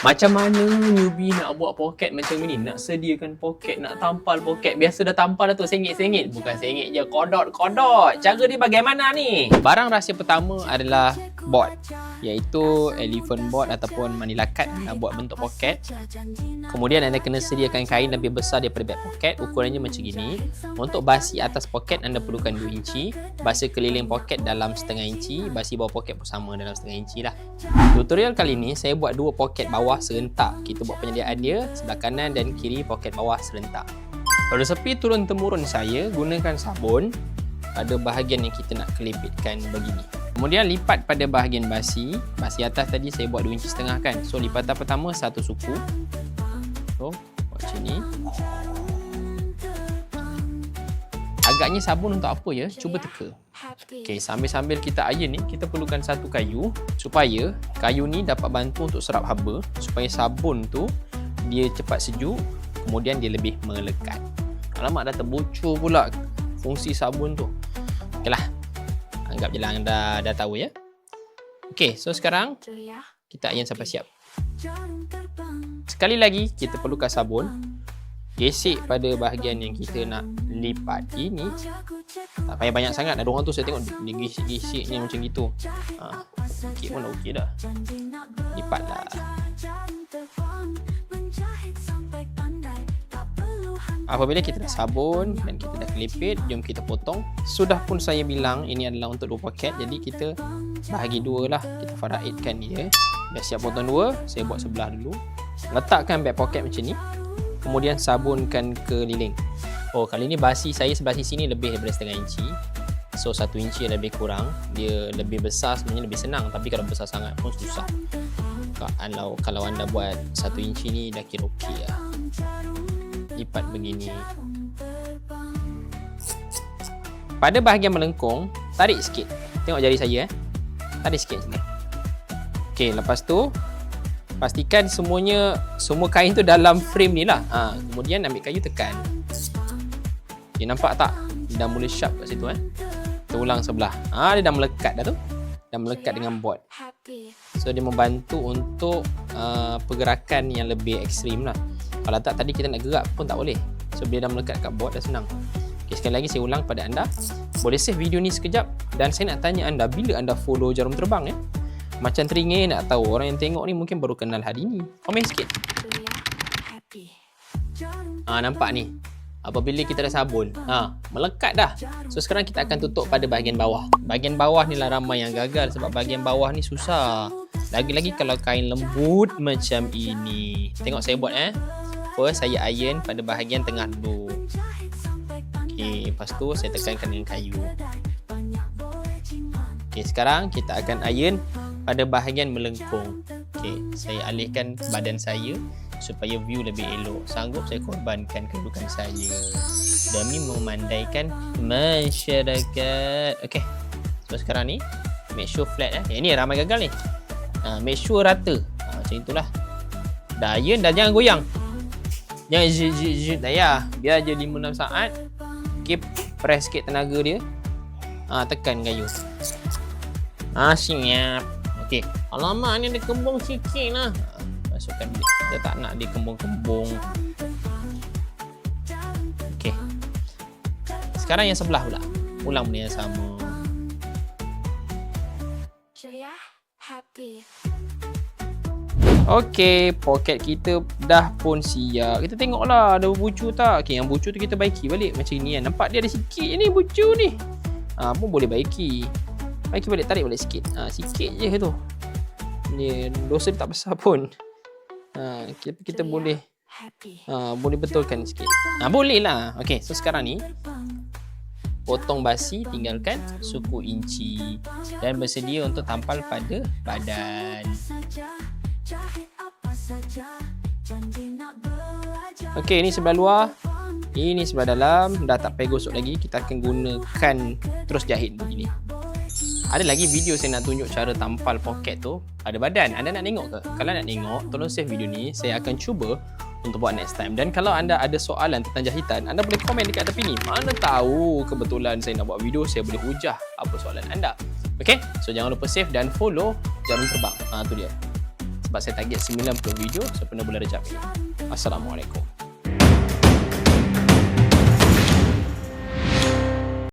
Macam mana newbie nak buat poket macam ni? Nak sediakan poket, nak tampal poket. Biasa dah tampal dah tu RM1. Bukan RM1 je, kodot. Cara dia bagaimana ni? Barang rahsia pertama adalah board, iaitu elephant board ataupun manila cut nak buat bentuk poket. Kemudian anda kena sediakan kain lebih besar daripada beg poket. Ukurannya macam gini. Untuk basi atas poket anda perlukan 2 inci. Basi keliling poket dalam setengah inci. Basi bawah poket pun sama dalam setengah inci lah. Tutorial kali ni saya buat 2 poket bawah serentak. Kita buat penyediaan dia sebelah kanan dan kiri poket bawah serentak. Resepi turun-temurun saya gunakan sabun pada bahagian yang kita nak kelipitkan begini. Kemudian lipat pada bahagian basi. Basi atas tadi saya buat 2 inci setengah kan. So lipatan pertama 1 suku. So buat macam ni. Agaknya sabun untuk apa ya? Cuba teka. Okey, sambil-sambil kita iron ni, kita perlukan satu kayu supaya kayu ni dapat bantu untuk serap haba, supaya sabun tu dia cepat sejuk, kemudian dia lebih melekat. Alamak, dah terbocor pula fungsi sabun tu. Okeylah. Anggap je lah anda dah tahu ya. Okey, so sekarang kita iron sampai siap. Sekali lagi kita perlukan sabun. Gesek pada bahagian yang kita nak lipat ini. Tak payah banyak sangat. Ada orang tu saya tengok dia gesek-geseknya macam gitu. Sikit pun dah okey dah. Lipatlah. Apabila kita dah sabun dan kita dah kelipit, jom kita potong. Sudah pun saya bilang ini adalah untuk 2 poket. Jadi kita bahagi 2 lah. Kita faraidkan dia. Dah siap potong 2, saya buat sebelah dulu. Letakkan beg poket macam ni. Kemudian sabunkan keliling. Oh, kali ni basi saya sebelah sisi ni lebih daripada setengah inci. So 1 inci lebih kurang. Dia lebih besar sebenarnya lebih senang. Tapi kalau besar sangat pun susah. Kalau anda buat 1 inci ni dah kira okey lah. Lipat begini. Pada bahagian melengkung, tarik sikit. Tengok jari saya tarik sikit macam ni. Okey, lepas tu pastikan semua kain tu dalam frame ni lah. Kemudian ambil kayu tekan. Okay, nampak tak? Dia dah mula sharp kat situ Kita ulang sebelah. Dia dah melekat dah tu. Dah melekat dengan board. So dia membantu untuk pergerakan yang lebih ekstrim lah. Kalau tak tadi kita nak gerak pun tak boleh. So dia dah melekat kat board dah senang. Okay, sekali lagi saya ulang pada anda. Boleh save video ni sekejap. Dan saya nak tanya anda, bila anda follow Jarum Terbang Macam teringin nak tahu. Orang yang tengok ni mungkin baru kenal hari ni. Komen sikit. Nampak ni. Apabila kita dah sabun, melekat dah. So sekarang kita akan tutup pada bahagian bawah. Bahagian bawah ni lah ramai yang gagal sebab bahagian bawah ni susah. Lagi-lagi kalau kain lembut macam ini. Tengok saya buat First saya iron pada bahagian tengah dulu. Okey, lepas tu saya tekankan dengan kayu. Okey, sekarang kita akan iron pada bahagian melengkung. Okey, saya alihkan badan saya supaya view lebih elok. Sanggup saya korbankan kedudukan saya demi memandaikan masyarakat. Okey. So sekarang ni make sure flat Yang ni ramai gagal ni. Make sure rata. Macam itulah. Dah iron dah, jangan goyang. Jangan zit dah ya. Biar je 5-6 saat. Okey, press sikit tenaga dia. Tekan kayu. Siap. Okey. Alamak ni dia kembung sikit lah. Masukkan dia. Kita tak nak dia kembung-kembung. Okey. Sekarang yang sebelah pula. Ulang benda yang sama. Okey, poket kita dah pun siap. Kita tengoklah ada bucu tak. Okey, yang bucu tu kita baiki balik macam ni Nampak dia ada sikit je ni bucu ni. Pun boleh baiki. Baiki balik, tarik balik sikit. Sikit je tu. Ni dosa tak besar pun. Kita boleh boleh betulkan sikit. Boleh lah. Okey, so sekarang ni potong basi, tinggalkan suku inci dan bersedia untuk tampal pada badan. Okey, ini sebelah luar, ini sebelah dalam. Dah tak payah gosok lagi. Kita akan gunakan terus jahit begini. Ada lagi video saya nak tunjuk cara tampal poket tu pada badan. Anda nak tengok ke? Kalau nak tengok, tolong save video ni. Saya akan cuba untuk buat next time. Dan kalau anda ada soalan tentang jahitan, anda boleh komen dekat tepi ni. Mana tahu kebetulan saya nak buat video, saya boleh hujah apa soalan anda. Okay? So jangan lupa save dan follow Jarum Terbang. Tu dia. Sebab sebab saya target 90 video sempena bulan Rejab ini. Assalamualaikum.